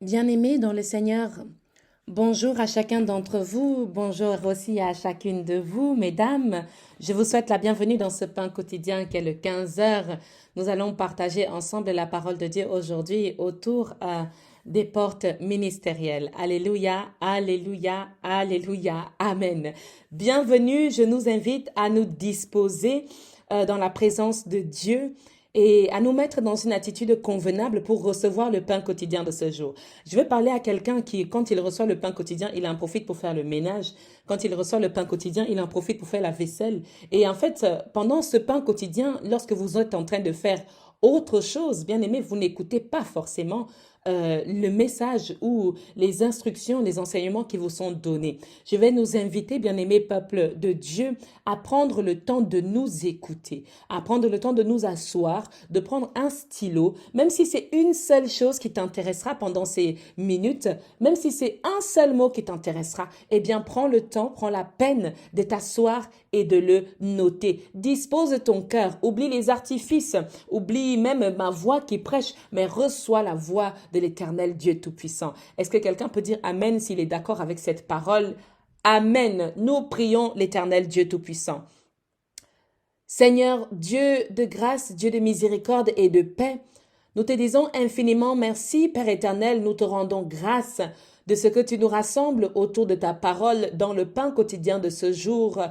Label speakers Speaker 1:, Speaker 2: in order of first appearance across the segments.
Speaker 1: Bien-aimés dans le Seigneur, bonjour à chacun d'entre vous, bonjour aussi à chacune de vous, mesdames. Je vous souhaite la bienvenue dans ce pain quotidien qui est le 15 heures. Nous allons partager ensemble la parole de Dieu aujourd'hui autour des portes ministérielles. Alléluia, alléluia, alléluia, amen. Bienvenue, je nous invite à nous disposer dans la présence de Dieu et à nous mettre dans une attitude convenable pour recevoir le pain quotidien de ce jour. Je vais parler à quelqu'un qui, quand il reçoit le pain quotidien, il en profite pour faire le ménage. Quand il reçoit le pain quotidien, il en profite pour faire la vaisselle. Et en fait, pendant ce pain quotidien, lorsque vous êtes en train de faire autre chose, bien aimé, vous n'écoutez pas forcément le message ou les instructions, les enseignements qui vous sont donnés. Je vais nous inviter, bien-aimés peuple de Dieu, à prendre le temps de nous écouter, à prendre le temps de nous asseoir, de prendre un stylo, même si c'est une seule chose qui t'intéressera pendant ces minutes, même si c'est un seul mot qui t'intéressera, eh bien, prends le temps, prends la peine de t'asseoir et de le noter. Dispose ton cœur, oublie les artifices, oublie même ma voix qui prêche, mais reçois la voix de l'Éternel Dieu Tout-Puissant. Est-ce que quelqu'un peut dire Amen s'il est d'accord avec cette parole? Amen. Nous prions l'Éternel Dieu Tout-Puissant. Seigneur, Dieu de grâce, Dieu de miséricorde et de paix, nous te disons infiniment merci, Père éternel, nous te rendons grâce de ce que tu nous rassembles autour de ta parole dans le pain quotidien de ce jour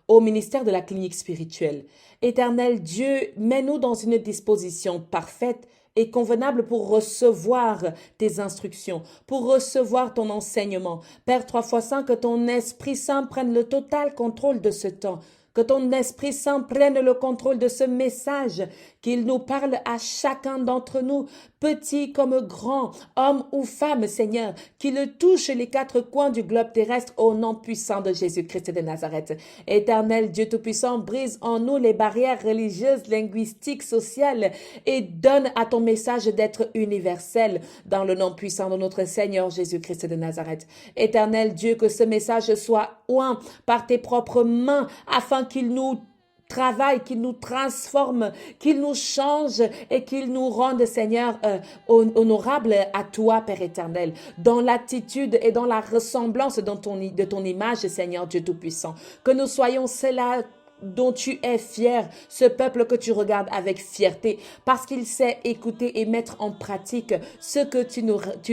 Speaker 1: au ministère de la clinique spirituelle. Éternel Dieu, mets-nous dans une disposition parfaite et convenable pour recevoir tes instructions, pour recevoir ton enseignement. Père 3x5, que ton Esprit Saint prenne le total contrôle de ce temps. Que ton Esprit Saint prenne le contrôle de ce message, qu'il nous parle à chacun d'entre nous, petit comme grand, homme ou femme, Seigneur, qu'il touche les quatre coins du globe terrestre au nom puissant de Jésus-Christ de Nazareth. Éternel Dieu Tout-Puissant, brise en nous les barrières religieuses, linguistiques, sociales et donne à ton message d'être universel dans le nom puissant de notre Seigneur Jésus-Christ de Nazareth. Éternel Dieu, que ce message soit oint par tes propres mains afin qu'il nous travaille, qu'il nous transforme, qu'il nous change et qu'il nous rende, Seigneur, honorable à toi, Père éternel, dans l'attitude et dans la ressemblance de ton image, Seigneur Dieu Tout-Puissant. Que nous soyons cela dont tu es fier, ce peuple que tu regardes avec fierté, parce qu'il sait écouter et mettre en pratique ce que tu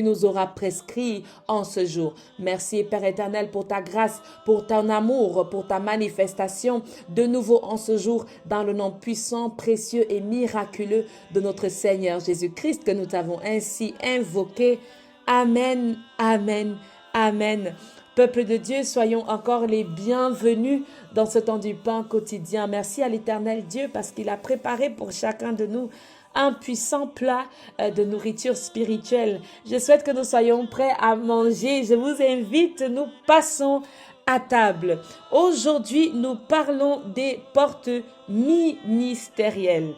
Speaker 1: nous auras prescrit en ce jour. Merci Père éternel pour ta grâce, pour ton amour, pour ta manifestation de nouveau en ce jour dans le nom puissant, précieux et miraculeux de notre Seigneur Jésus-Christ que nous t'avons ainsi invoqué. Amen, amen, amen. Peuple de Dieu, soyons encore les bienvenus dans ce temps du pain quotidien. Merci à l'Éternel Dieu parce qu'il a préparé pour chacun de nous un puissant plat de nourriture spirituelle. Je souhaite que nous soyons prêts à manger. Je vous invite, nous passons à table. Aujourd'hui, nous parlons des portes ministérielles.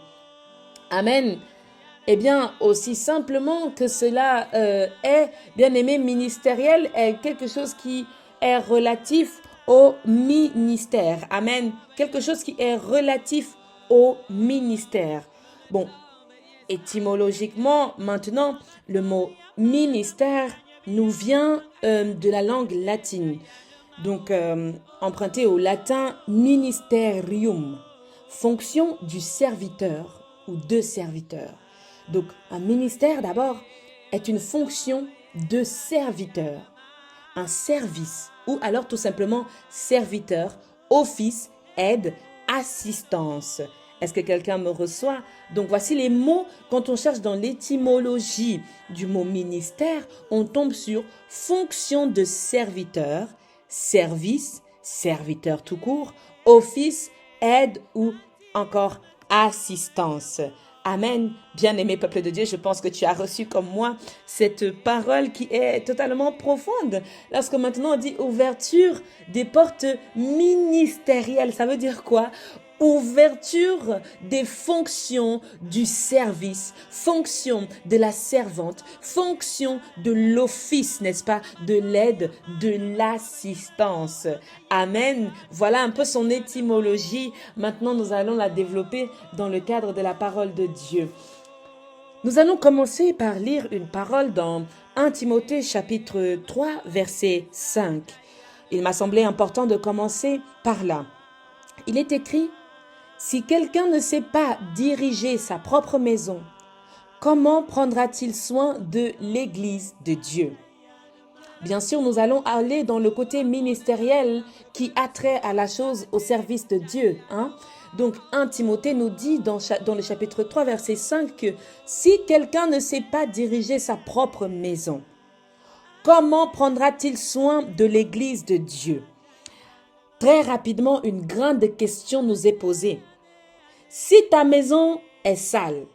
Speaker 1: Amen. Eh bien, aussi simplement que cela est, bien-aimé, ministériel, est quelque chose qui est relatif au ministère. Amen. Quelque chose qui est relatif au ministère. Bon, étymologiquement, maintenant, le mot ministère nous vient de la langue latine. Donc, emprunté au latin ministerium, fonction du serviteur ou de serviteur. Donc, un ministère, d'abord, est une fonction de serviteur, un service, ou alors tout simplement serviteur, office, aide, assistance. Est-ce que quelqu'un me reçoit? Donc, voici les mots. Quand on cherche dans l'étymologie du mot ministère, on tombe sur fonction de serviteur, service, serviteur tout court, office, aide ou encore assistance. Amen. Bien-aimé peuple de Dieu, je pense que tu as reçu comme moi cette parole qui est totalement profonde. Lorsque maintenant on dit ouverture des portes ministérielles, ça veut dire quoi? Ouverture des fonctions du service, fonction de la servante, fonction de l'office, n'est-ce pas, de l'aide, de l'assistance. Amen. Voilà un peu son étymologie. Maintenant, nous allons la développer dans le cadre de la parole de Dieu. Nous allons commencer par lire une parole dans 1 Timothée chapitre 3 verset 5. Il m'a semblé important de commencer par là. Il est écrit, « Si quelqu'un ne sait pas diriger sa propre maison, comment prendra-t-il soin de l'Église de Dieu ?» Bien sûr, nous allons aller dans le côté ministériel qui a trait à la chose au service de Dieu. Donc, 1 Timothée nous dit dans le chapitre 3, verset 5 que si quelqu'un ne sait pas diriger sa propre maison, comment prendra-t-il soin de l'Église de Dieu? Très rapidement, une grande question nous est posée. Si ta maison est sale,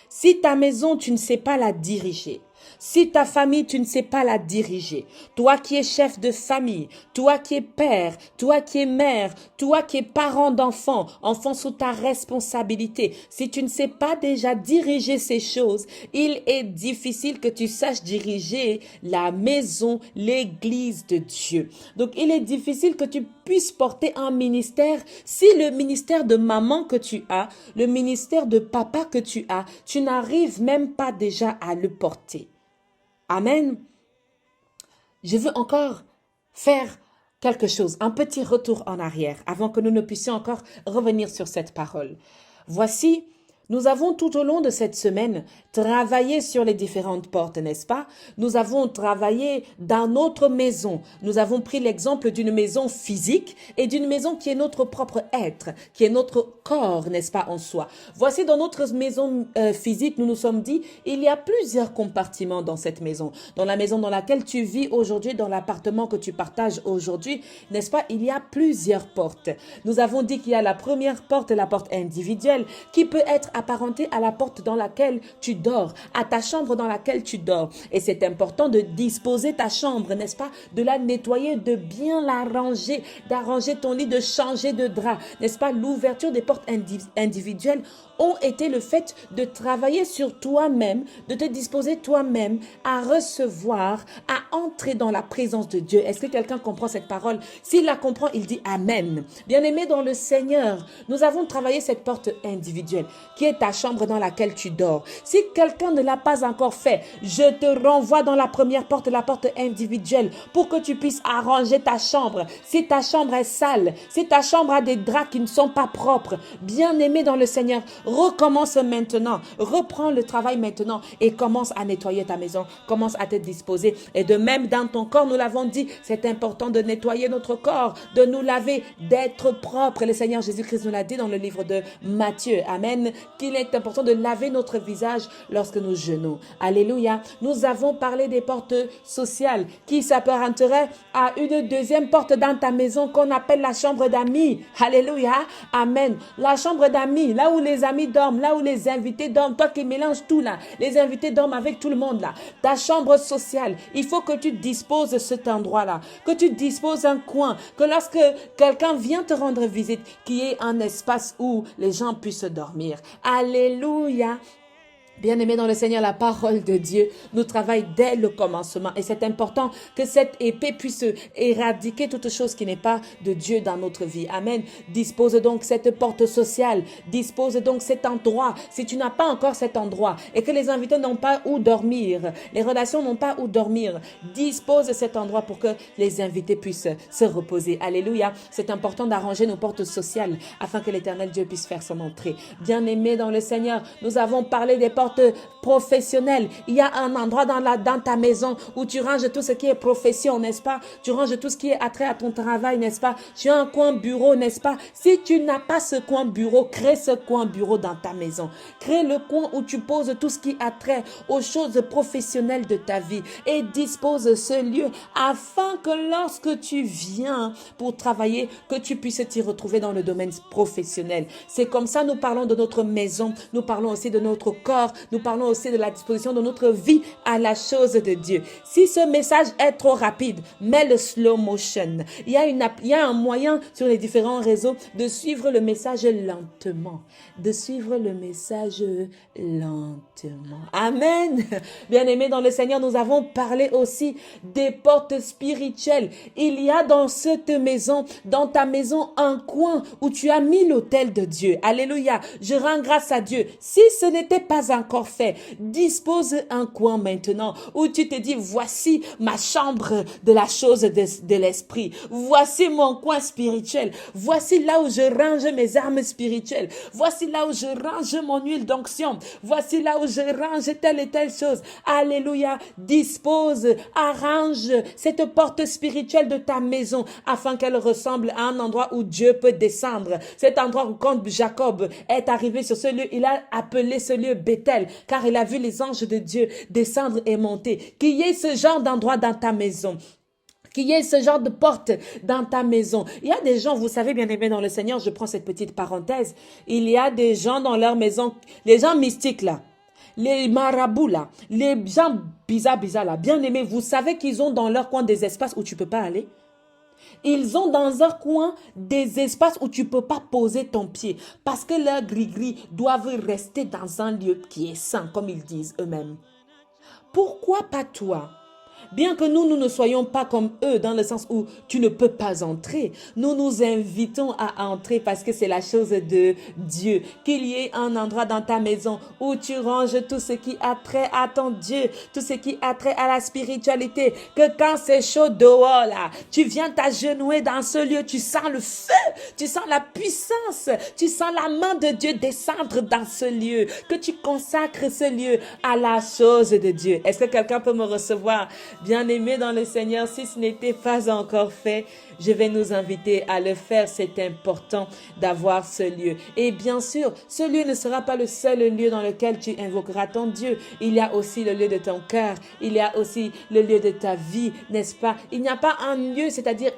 Speaker 1: si ta maison, tu ne sais pas la diriger, si ta famille, tu ne sais pas la diriger, toi qui es chef de famille, toi qui es père, toi qui es mère, toi qui es parent d'enfants, enfants sous ta responsabilité, si tu ne sais pas déjà diriger ces choses, il est difficile que tu saches diriger la maison, l'église de Dieu. Donc, il est difficile que tu puisses porter un ministère si le ministère de maman que tu as, le ministère de papa que tu as, tu n'arrives même pas déjà à le porter. Amen. Je veux encore faire quelque chose, un petit retour en arrière, avant que nous ne puissions encore revenir sur cette parole. Voici, nous avons tout au long de cette semaine travaillé sur les différentes portes, n'est-ce pas? Nous avons travaillé dans notre maison. Nous avons pris l'exemple d'une maison physique et d'une maison qui est notre propre être, qui est notre corps, n'est-ce pas, en soi. Voici dans notre maison physique, nous nous sommes dit, il y a plusieurs compartiments dans cette maison. Dans la maison dans laquelle tu vis aujourd'hui, dans l'appartement que tu partages aujourd'hui, n'est-ce pas, il y a plusieurs portes. Nous avons dit qu'il y a la première porte, la porte individuelle, qui peut être apparentée à la porte dans laquelle tu dors, à ta chambre dans laquelle tu dors. Et c'est important de disposer ta chambre, n'est-ce pas? De la nettoyer, de bien la ranger, d'arranger ton lit, de changer de drap, n'est-ce pas? L'ouverture des portes individuelles ont été le fait de travailler sur toi-même, de te disposer toi-même à recevoir, à entrer dans la présence de Dieu. Est-ce que quelqu'un comprend cette parole? S'il la comprend, il dit Amen. Bien-aimé dans le Seigneur, nous avons travaillé cette porte individuelle qui est ta chambre dans laquelle tu dors. Si quelqu'un ne l'a pas encore fait, je te renvoie dans la première porte, la porte individuelle, pour que tu puisses arranger ta chambre. Si ta chambre est sale, si ta chambre a des draps qui ne sont pas propres, bien-aimé dans le Seigneur, recommence maintenant, reprends le travail maintenant et commence à nettoyer ta maison, commence à te disposer. Et de même dans ton corps, nous l'avons dit, c'est important de nettoyer notre corps, de nous laver, d'être propre. Le Seigneur Jésus-Christ nous l'a dit dans le livre de Matthieu, Amen, qu'il est important de laver notre visage lorsque nous jeûnons. Alléluia. Nous avons parlé des portes sociales qui s'apparenteraient à une deuxième porte dans ta maison qu'on appelle la chambre d'amis. Alléluia. Amen. La chambre d'amis, là où les amis dorment, là où les invités dorment, toi qui mélanges tout là, les invités dorment avec tout le monde là. Ta chambre sociale, il faut que tu disposes cet endroit-là, que tu disposes un coin, que lorsque quelqu'un vient te rendre visite, qu'il y ait un espace où les gens puissent dormir. Alléluia. Bien-aimés dans le Seigneur, la parole de Dieu nous travaille dès le commencement et c'est important que cette épée puisse éradiquer toute chose qui n'est pas de Dieu dans notre vie. Amen. Dispose donc cette porte sociale, dispose donc cet endroit. Si tu n'as pas encore cet endroit et que les invités n'ont pas où dormir, les relations n'ont pas où dormir, dispose cet endroit pour que les invités puissent se reposer. Alléluia. C'est important d'arranger nos portes sociales afin que l'Éternel Dieu puisse faire son entrée. Bien-aimés dans le Seigneur, nous avons parlé des portes professionnelle. Il y a un endroit dans ta maison où tu ranges tout ce qui est profession, n'est-ce pas? Tu ranges tout ce qui est attrait à ton travail, n'est-ce pas? Tu as un coin bureau, n'est-ce pas? Si tu n'as pas ce coin bureau, crée ce coin bureau dans ta maison. Crée le coin où tu poses tout ce qui a trait aux choses professionnelles de ta vie et dispose ce lieu afin que lorsque tu viens pour travailler, que tu puisses t'y retrouver dans le domaine professionnel. C'est comme ça, nous parlons de notre maison, nous parlons aussi de notre corps, nous parlons aussi de la disposition de notre vie à la chose de Dieu. Si ce message est trop rapide, mets le slow motion. Il y a un moyen sur les différents réseaux de suivre le message lentement. De suivre le message lentement. Amen. Bien-aimés dans le Seigneur, nous avons parlé aussi des portes spirituelles. Il y a dans cette maison, dans ta maison, un coin où tu as mis l'autel de Dieu. Alléluia. Je rends grâce à Dieu. Si ce n'était pas encore fait, dispose un coin maintenant où tu te dis, voici ma chambre de la chose de l'esprit. Voici mon coin spirituel. Voici là où je range mes armes spirituelles. Voici là où je range mon huile d'onction. Voici là où je range telle et telle chose. Alléluia. Dispose, arrange cette porte spirituelle de ta maison afin qu'elle ressemble à un endroit où Dieu peut descendre. Cet endroit où quand Jacob est arrivé sur ce lieu, il a appelé ce lieu Bethel car il a vu les anges de Dieu descendre et monter. Qu'il y ait ce genre d'endroit dans ta maison. Qu'il y ait ce genre de porte dans ta maison. Il y a des gens, vous savez, bien aimés dans le Seigneur, je prends cette petite parenthèse, il y a des gens dans leur maison, les gens mystiques là, les marabouts là, les gens bizarres là, bien aimés, vous savez qu'ils ont dans leur coin des espaces où tu peux pas aller? Ils ont dans un coin des espaces où tu peux pas poser ton pied parce que leurs gris-gris doivent rester dans un lieu qui est saint, comme ils disent eux-mêmes. Pourquoi pas toi? Bien que nous ne soyons pas comme eux dans le sens où tu ne peux pas entrer, nous nous invitons à entrer parce que c'est la chose de Dieu. Qu'il y ait un endroit dans ta maison où tu ranges tout ce qui a trait à ton Dieu, tout ce qui a trait à la spiritualité. Que quand c'est chaud dehors là, tu viens t'agenouiller dans ce lieu, tu sens le feu, tu sens la puissance, tu sens la main de Dieu descendre dans ce lieu. Que tu consacres ce lieu à la chose de Dieu. Est-ce que quelqu'un peut me recevoir? Bien-aimés dans le Seigneur, si ce n'était pas encore fait, je vais nous inviter à le faire. C'est important d'avoir ce lieu. Et bien sûr, ce lieu ne sera pas le seul lieu dans lequel tu invoqueras ton Dieu. Il y a aussi le lieu de ton cœur. Il y a aussi le lieu de ta vie, n'est-ce pas? Il n'y a pas un lieu, c'est-à-dire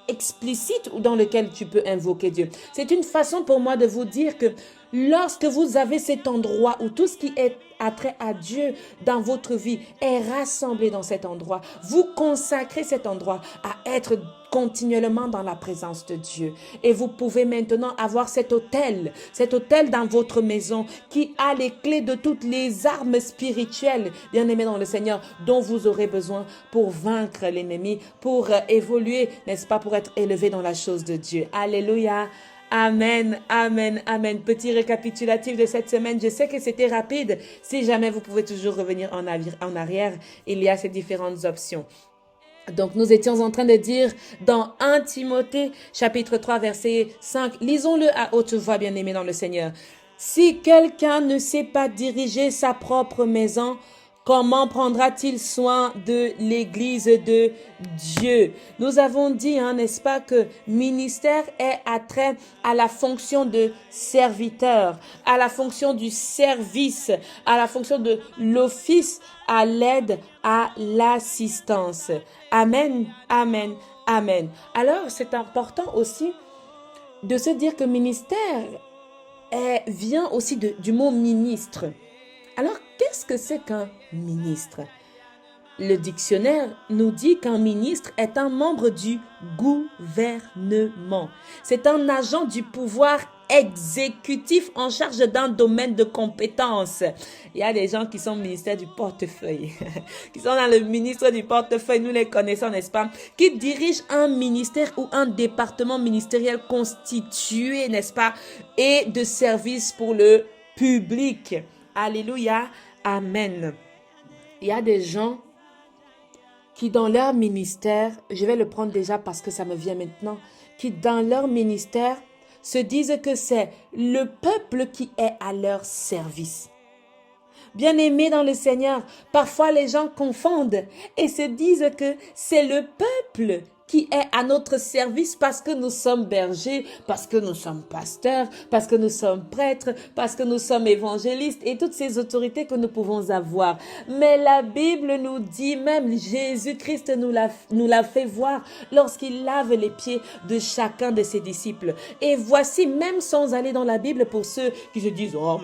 Speaker 1: explicite dans lequel tu peux invoquer Dieu. C'est une façon pour moi de vous dire que lorsque vous avez cet endroit où tout ce qui est attrait à Dieu dans votre vie est rassemblé dans cet endroit, vous consacrez cet endroit à être continuellement dans la présence de Dieu. Et vous pouvez maintenant avoir cet hôtel dans votre maison qui a les clés de toutes les armes spirituelles, bien aimés dans le Seigneur, dont vous aurez besoin pour vaincre l'ennemi, pour évoluer, n'est-ce pas, pour être élevé dans la chose de Dieu. Alléluia. Amen, amen, amen. Petit récapitulatif de cette semaine. Je sais que c'était rapide. Si jamais vous pouvez toujours revenir en arrière, il y a ces différentes options. Donc, nous étions en train de dire dans 1 Timothée, chapitre 3, verset 5, lisons-le à haute voix, bien-aimés dans le Seigneur. Si quelqu'un ne sait pas diriger sa propre maison, comment prendra-t-il soin de l'Église de Dieu? Nous avons dit, n'est-ce pas, que ministère est attrait à la fonction de serviteur, à la fonction du service, à la fonction de l'office, à l'aide, à l'assistance. Amen, amen, amen. Alors, c'est important aussi de se dire que ministère vient aussi du mot ministre. Alors, qu'est-ce que c'est qu'un ministre? Le dictionnaire nous dit qu'un ministre est un membre du gouvernement. C'est un agent du pouvoir exécutif en charge d'un domaine de compétence. Il y a des gens qui sont au ministère du portefeuille, qui sont dans le ministère du portefeuille, nous les connaissons, n'est-ce pas, qui dirigent un ministère ou un département ministériel constitué, n'est-ce pas, et de service pour le public. Alléluia, amen. Il y a des gens qui dans leur ministère, je vais le prendre déjà parce que ça me vient maintenant, qui dans leur ministère se disent que c'est le peuple qui est à leur service. Bien-aimés dans le Seigneur, parfois les gens confondent et se disent que c'est le peuple qui est à notre service parce que nous sommes bergers, parce que nous sommes pasteurs, parce que nous sommes prêtres, parce que nous sommes évangélistes et toutes ces autorités que nous pouvons avoir. Mais la Bible nous dit, même Jésus-Christ nous l'a fait voir lorsqu'il lave les pieds de chacun de ses disciples. Et voici, même sans aller dans la Bible, pour ceux qui se disent, oh,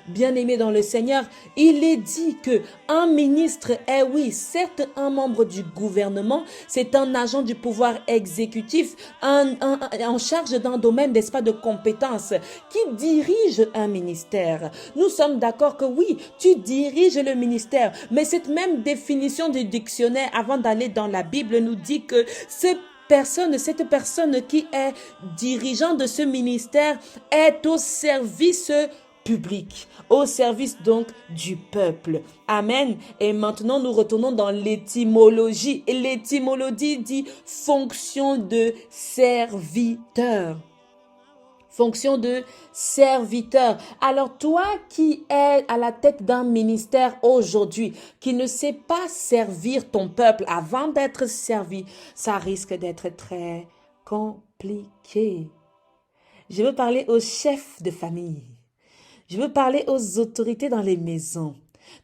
Speaker 1: bien-aimés dans le Seigneur, il est dit que un ministre est, oui, certes un membre du gouvernement, c'est un agent du pouvoir exécutif en charge d'un domaine, n'est-ce pas, de compétences, qui dirige un ministère. Nous sommes d'accord que oui, tu diriges le ministère, mais cette même définition du dictionnaire avant d'aller dans la Bible nous dit que cette personne qui est dirigeant de ce ministère est au service public, au service donc du peuple. Amen. Et maintenant, nous retournons dans l'étymologie. Et l'étymologie dit fonction de serviteur. Fonction de serviteur. Alors toi qui es à la tête d'un ministère aujourd'hui, qui ne sait pas servir ton peuple avant d'être servi, ça risque d'être très compliqué. Je veux parler aux chefs de famille. Je veux parler aux autorités dans les maisons.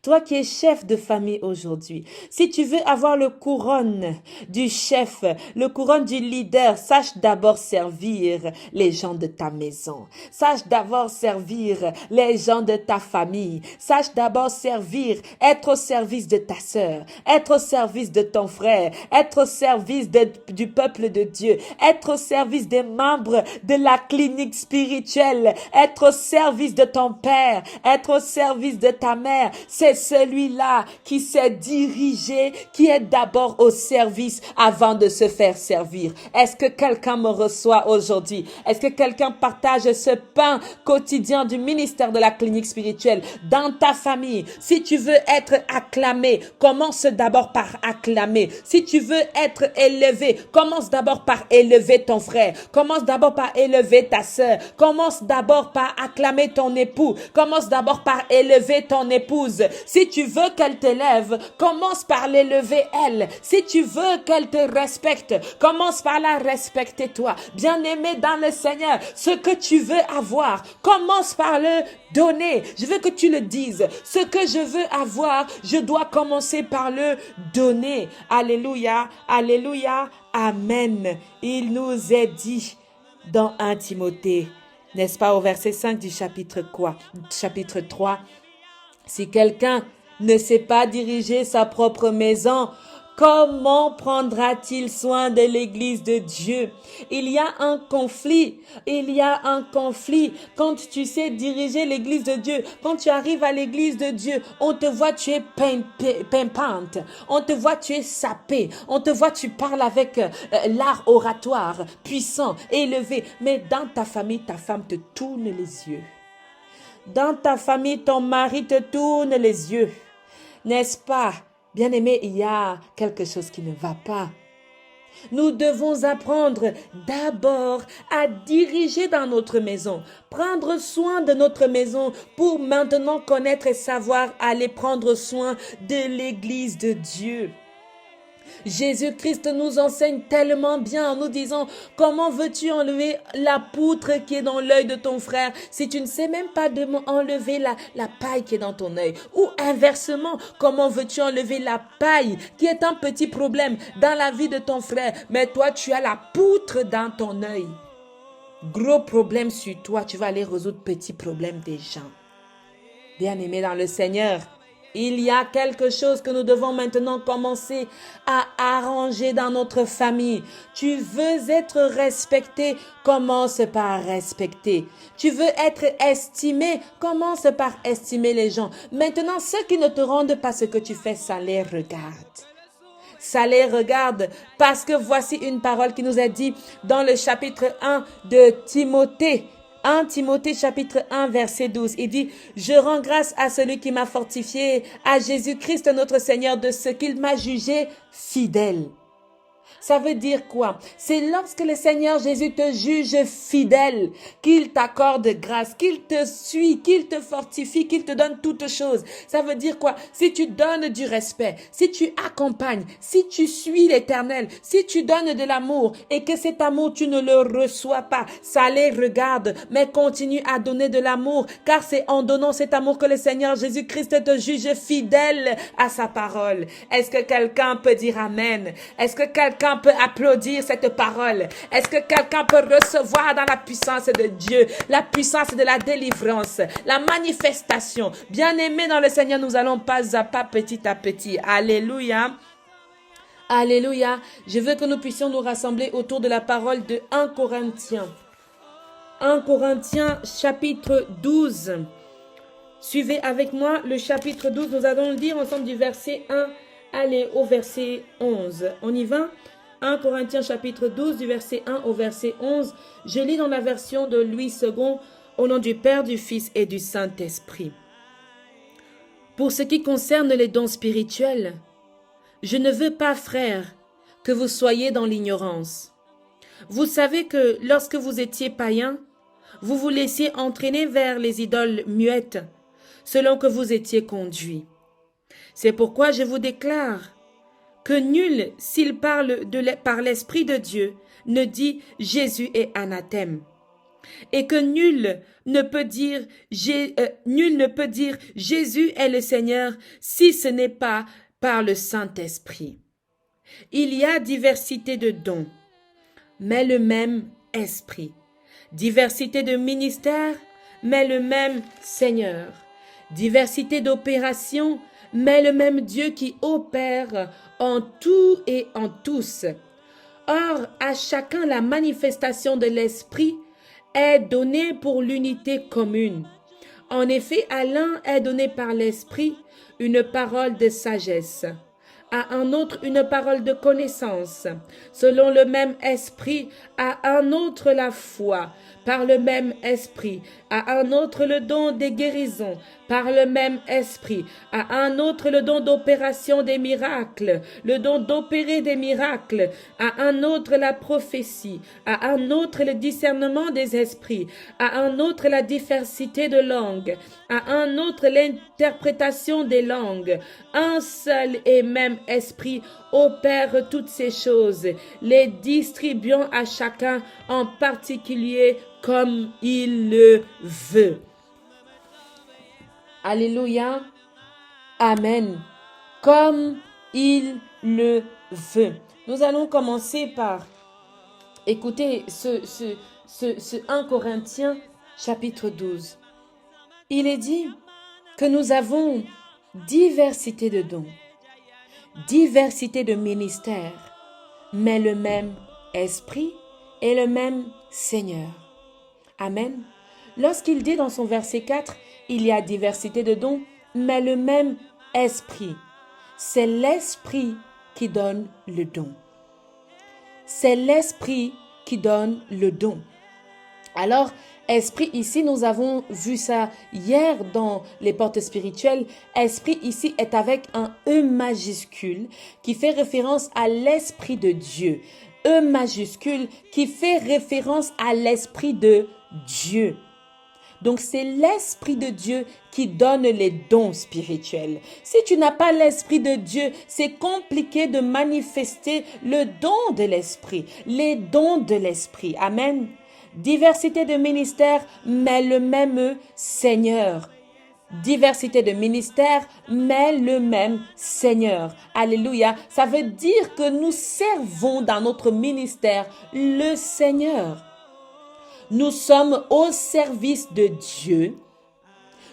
Speaker 1: Toi qui es chef de famille aujourd'hui, si tu veux avoir le couronne du chef, le couronne du leader, sache d'abord servir les gens de ta maison. Sache d'abord servir les gens de ta famille. Sache d'abord servir, être au service de ta sœur, être au service de ton frère, être au service du peuple de Dieu, être au service des membres de la clinique spirituelle, être au service de ton père, être au service de ta mère. C'est celui-là qui s'est dirigé, qui est d'abord au service avant de se faire servir. Est-ce que quelqu'un me reçoit aujourd'hui? Est-ce que quelqu'un partage ce pain quotidien du ministère de la clinique spirituelle dans ta famille? Si tu veux être acclamé, commence d'abord par acclamer. Si tu veux être élevé, commence d'abord par élever ton frère. Commence d'abord par élever ta sœur. Commence d'abord par acclamer ton époux. Commence d'abord par élever ton épouse. Si tu veux qu'elle t'élève, commence par l'élever elle. Si tu veux qu'elle te respecte, commence par la respecter toi. Bien-aimé dans le Seigneur, ce que tu veux avoir, commence par le donner. Je veux que tu le dises. Ce que je veux avoir, je dois commencer par le donner. Alléluia, alléluia, amen. Il nous est dit dans 1 Timothée, n'est-ce pas, au verset 5 du chapitre 3, si quelqu'un ne sait pas diriger sa propre maison, comment prendra-t-il soin de l'église de Dieu? Il y a un conflit. Quand tu sais diriger l'église de Dieu, quand tu arrives à l'église de Dieu, on te voit, tu es pimpante. On te voit, tu es sapé. On te voit, tu parles avec l'art oratoire, puissant, élevé. Mais dans ta famille, ta femme te tourne les yeux. Dans ta famille, ton mari te tourne les yeux. N'est-ce pas? Bien-aimé, il y a quelque chose qui ne va pas. Nous devons apprendre d'abord à diriger dans notre maison, prendre soin de notre maison pour maintenant connaître et savoir aller prendre soin de l'église de Dieu. Jésus-Christ nous enseigne tellement bien en nous disant comment veux-tu enlever la poutre qui est dans l'œil de ton frère si tu ne sais même pas enlever la paille qui est dans ton œil, ou inversement, comment veux-tu enlever la paille qui est un petit problème dans la vie de ton frère, mais toi tu as la poutre dans ton œil. Gros problème sur toi, tu vas aller résoudre petit problème des gens. Bien-aimé dans le Seigneur, il y a quelque chose que nous devons maintenant commencer à arranger dans notre famille. Tu veux être respecté, commence par respecter. Tu veux être estimé, commence par estimer les gens. Maintenant, ceux qui ne te rendent pas ce que tu fais, ça les regarde. Ça les regarde parce que voici une parole qui nous est dit dans le chapitre 1 de Timothée. 1 Timothée chapitre 1 verset 12, il dit « Je rends grâce à celui qui m'a fortifié, à Jésus-Christ notre Seigneur, de ce qu'il m'a jugé fidèle. » Ça veut dire quoi? C'est lorsque le Seigneur Jésus te juge fidèle, qu'il t'accorde grâce, qu'il te suit, qu'il te fortifie, qu'il te donne toutes choses. Ça veut dire quoi? Si tu donnes du respect, si tu accompagnes, si tu suis l'Éternel, si tu donnes de l'amour et que cet amour tu ne le reçois pas, ça les regarde, mais continue à donner de l'amour, car c'est en donnant cet amour que le Seigneur Jésus-Christ te juge fidèle à sa parole. Est-ce que quelqu'un peut dire Amen? Est-ce que quelqu'un peut applaudir cette parole? Est-ce que quelqu'un peut recevoir dans la puissance de Dieu, la puissance de la délivrance, la manifestation? Bien-aimés dans le Seigneur, nous allons pas à pas, petit à petit. Alléluia. Alléluia. Je veux que nous puissions nous rassembler autour de la parole de 1 Corinthiens. 1 Corinthiens chapitre 12. Suivez avec moi le chapitre 12. Nous allons le dire ensemble du verset 1 aller au verset 11. On y va? 1 Corinthiens chapitre 12 du verset 1 au verset 11. Je lis dans la version de Louis II. Au nom du Père, du Fils et du Saint-Esprit. Pour ce qui concerne les dons spirituels, je ne veux pas, frères, que vous soyez dans l'ignorance. Vous savez que lorsque vous étiez païens, vous vous laissiez entraîner vers les idoles muettes, selon que vous étiez conduits. C'est pourquoi je vous déclare que nul, s'il parle par l'Esprit de Dieu, ne dit Jésus est anathème, et que nul ne peut dire Jésus est le Seigneur si ce n'est pas par le Saint-Esprit. Il y a diversité de dons, mais le même Esprit. Diversité de ministères, mais le même Seigneur. Diversité d'opérations, mais le même Dieu qui opère en tout et en tous. Or, à chacun la manifestation de l'Esprit est donnée pour l'unité commune. En effet, à l'un est donnée par l'Esprit une parole de sagesse, à un autre une parole de connaissance, selon le même esprit, à un autre la foi, par le même esprit, à un autre le don des guérisons, par le même esprit, à un autre le don d'opération des miracles, le don d'opérer des miracles, à un autre la prophétie, à un autre le discernement des esprits, à un autre la diversité de langues, à un autre l'interprétation des langues. Un seul et même esprit opère toutes ces choses, les distribuant à chacun en particulier comme il le veut. Alléluia. Amen. Comme il le veut. Nous allons commencer par écouter ce 1 Corinthiens chapitre 12. Il est dit que nous avons diversité de dons, diversité de ministères, mais le même esprit et le même Seigneur. Amen. Lorsqu'il dit dans son verset 4, il y a diversité de dons, mais le même esprit. C'est l'esprit qui donne le don. C'est l'esprit qui donne le don. Alors, esprit ici, nous avons vu ça hier dans les portes spirituelles. Esprit ici est avec un E majuscule qui fait référence à l'esprit de Dieu. E majuscule qui fait référence à l'esprit de Dieu. Donc, c'est l'Esprit de Dieu qui donne les dons spirituels. Si tu n'as pas l'Esprit de Dieu, c'est compliqué de manifester le don de l'Esprit, les dons de l'Esprit. Amen. Diversité de ministères, mais le même Seigneur. Diversité de ministères, mais le même Seigneur. Alléluia. Ça veut dire que nous servons dans notre ministère le Seigneur. Nous sommes au service de Dieu.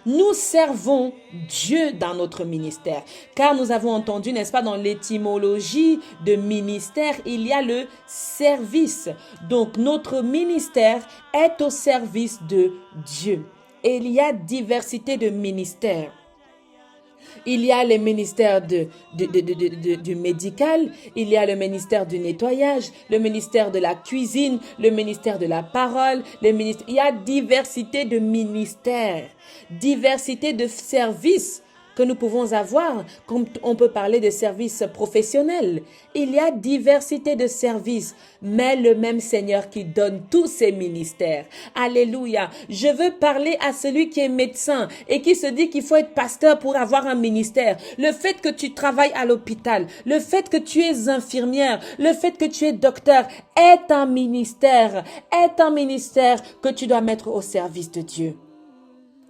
Speaker 1: Nous servons Dieu dans notre ministère. Car nous avons entendu, n'est-ce pas, dans l'étymologie de ministère, il y a le service. Donc, notre ministère est au service de Dieu. Et il y a diversité de ministères. Il y a les ministères du médical, il y a le ministère du nettoyage, le ministère de la cuisine, le ministère de la parole, il y a diversité de ministères, diversité de services que nous pouvons avoir, comme on peut parler de services professionnels. Il y a diversité de services, mais le même Seigneur qui donne tous ces ministères. Alléluia. Je veux parler à celui qui est médecin et qui se dit qu'il faut être pasteur pour avoir un ministère. Le fait que tu travailles à l'hôpital, le fait que tu es infirmière, le fait que tu es docteur est un ministère que tu dois mettre au service de Dieu.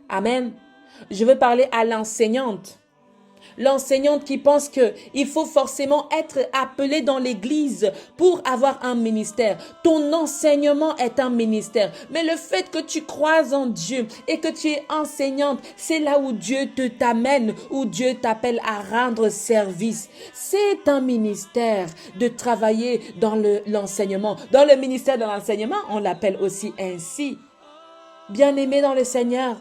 Speaker 1: Amen. Je veux parler à l'enseignante. L'enseignante qui pense qu'il faut forcément être appelé dans l'église pour avoir un ministère. Ton enseignement est un ministère. Mais le fait que tu crois en Dieu et que tu es enseignante, c'est là où Dieu t'amène, où Dieu t'appelle à rendre service. C'est un ministère de travailler dans l'enseignement. Dans le ministère de l'enseignement, on l'appelle aussi ainsi. Bien-aimé dans le Seigneur,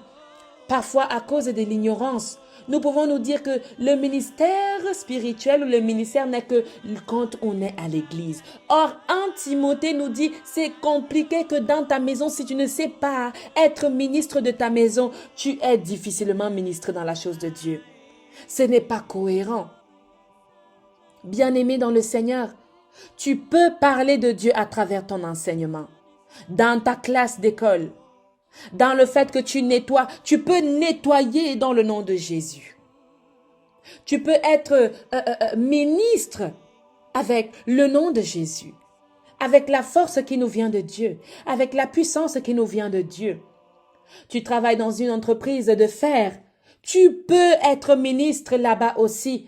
Speaker 1: parfois, à cause de l'ignorance, Nous pouvons nous dire que le ministère spirituel ou le ministère n'est que quand on est à l'église. Or, 1 Timothée nous dit, c'est compliqué que dans ta maison, si tu ne sais pas être ministre de ta maison, tu es difficilement ministre dans la chose de Dieu. Ce n'est pas cohérent. Bien-aimé dans le Seigneur, tu peux parler de Dieu à travers ton enseignement, dans ta classe d'école, dans le fait que tu nettoies, tu peux nettoyer dans le nom de Jésus. Tu peux être ministre avec le nom de Jésus, avec la force qui nous vient de Dieu, avec la puissance qui nous vient de Dieu. Tu travailles dans une entreprise de fer, tu peux être ministre là-bas aussi,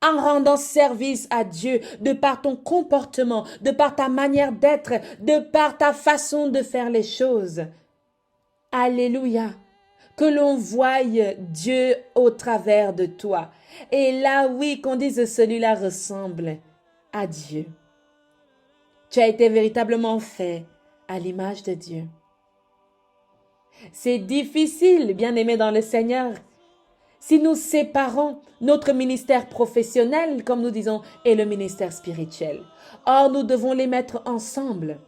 Speaker 1: en rendant service à Dieu, de par ton comportement, de par ta manière d'être, de par ta façon de faire les choses. Alléluia. Que l'on voie Dieu au travers de toi. Et là, oui, qu'on dise celui-là ressemble à Dieu. Tu as été véritablement fait à l'image de Dieu. C'est difficile, bien-aimé dans le Seigneur, si nous séparons notre ministère professionnel, comme nous disons, et le ministère spirituel. Or, nous devons les mettre ensemble.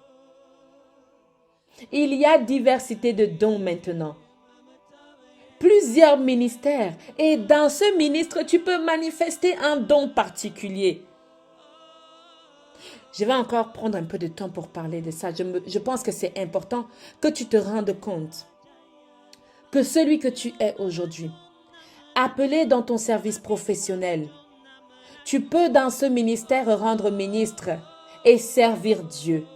Speaker 1: Il y a diversité de dons maintenant. Plusieurs ministères. Et dans ce ministre, tu peux manifester un don particulier. Je vais encore prendre un peu de temps pour parler de ça. Je pense que c'est important que tu te rendes compte que celui que tu es aujourd'hui, appelé dans ton service professionnel, tu peux dans ce ministère rendre ministre et servir Dieu.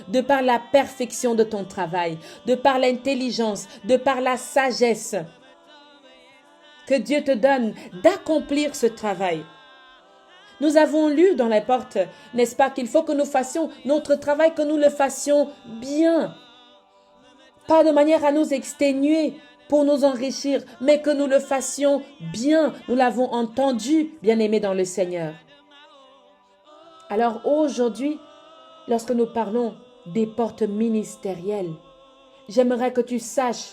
Speaker 1: De par la perfection de ton travail, de par l'intelligence, de par la sagesse que Dieu te donne d'accomplir ce travail. Nous avons lu dans la porte, n'est-ce pas, qu'il faut que nous fassions notre travail, que nous le fassions bien. Pas de manière à nous exténuer pour nous enrichir, mais que nous le fassions bien. Nous l'avons entendu, bien-aimés dans le Seigneur. Alors aujourd'hui, lorsque nous parlons des portes ministérielles, j'aimerais que tu saches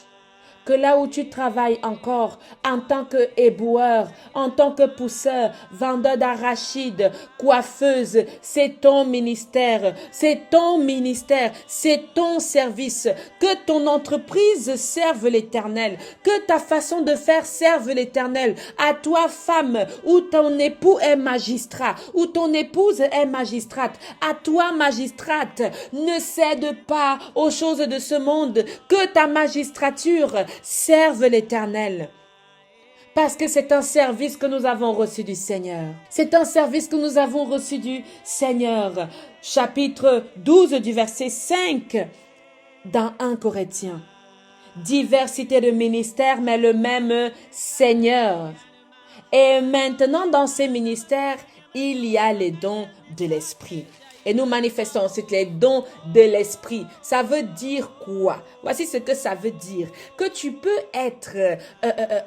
Speaker 1: que là où tu travailles encore en tant qu'éboueur, en tant que pousseur, vendeur d'arachides, coiffeuse, c'est ton ministère, c'est ton ministère, c'est ton service. Que ton entreprise serve l'Éternel, que ta façon de faire serve l'Éternel. À toi, femme, où ton époux est magistrat, où ton épouse est magistrate, à toi, magistrate, ne cède pas aux choses de ce monde, que ta magistrature serve l'Éternel. Parce que c'est un service que nous avons reçu du Seigneur. C'est un service que nous avons reçu du Seigneur. Chapitre 12 du verset 5 dans 1 Corinthiens. Diversité de ministères, mais le même Seigneur. Et maintenant, dans ces ministères, il y a les dons de l'Esprit. Et nous manifestons ensuite les dons de l'Esprit. Ça veut dire quoi? Voici ce que ça veut dire. Que tu peux être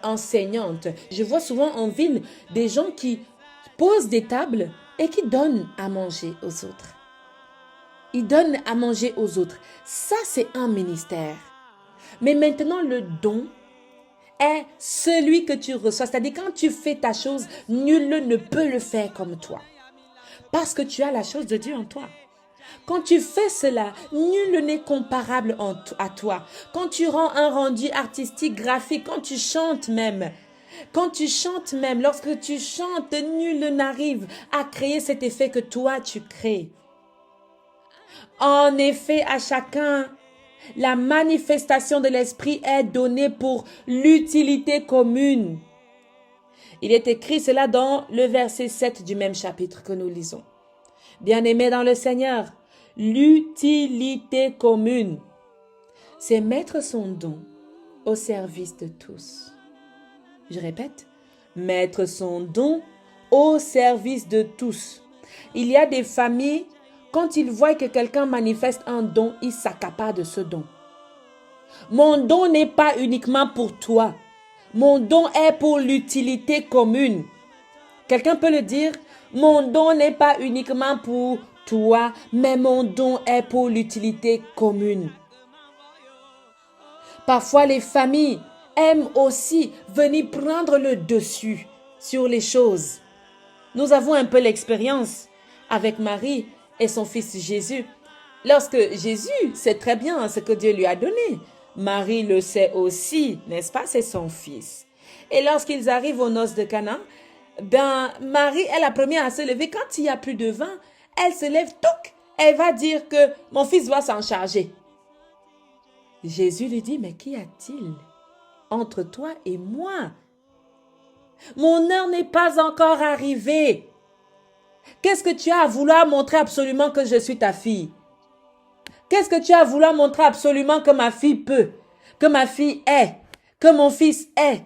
Speaker 1: enseignante. Je vois souvent en ville des gens qui posent des tables et qui donnent à manger aux autres. Ils donnent à manger aux autres. Ça, c'est un ministère. Mais maintenant, le don est celui que tu reçois. C'est-à-dire, quand tu fais ta chose, nul ne peut le faire comme toi. Parce que tu as la chose de Dieu en toi. Quand tu fais cela, nul n'est comparable à toi. Quand tu rends un rendu artistique, graphique, quand tu chantes même, lorsque tu chantes, nul n'arrive à créer cet effet que toi tu crées. En effet, à chacun, la manifestation de l'Esprit est donnée pour l'utilité commune. Il est écrit cela dans le verset 7 du même chapitre que nous lisons. Bien-aimés dans le Seigneur, l'utilité commune, c'est mettre son don au service de tous. Je répète, mettre son don au service de tous. Il y a des familles, quand ils voient que quelqu'un manifeste un don, ils s'accaparent de ce don. Mon don n'est pas uniquement pour toi. Mon don est pour l'utilité commune. Quelqu'un peut le dire? Mon don n'est pas uniquement pour toi, mais mon don est pour l'utilité commune. Parfois, les familles aime aussi venir prendre le dessus sur les choses. Nous avons un peu l'expérience avec Marie et son fils Jésus. Lorsque Jésus sait très bien ce que Dieu lui a donné, Marie le sait aussi, n'est-ce pas? C'est son fils. Et lorsqu'ils arrivent aux noces de Cana, Marie est la première à se lever. Quand il n'y a plus de vin, elle se lève, toc, elle va dire que mon fils va s'en charger. Jésus lui dit, mais qu'y a-t-il entre toi et moi? Mon heure n'est pas encore arrivée. Qu'est-ce que tu as à vouloir montrer absolument que je suis ta fille? Qu'est-ce que tu as à vouloir montrer absolument que ma fille peut, que ma fille est, que mon fils est?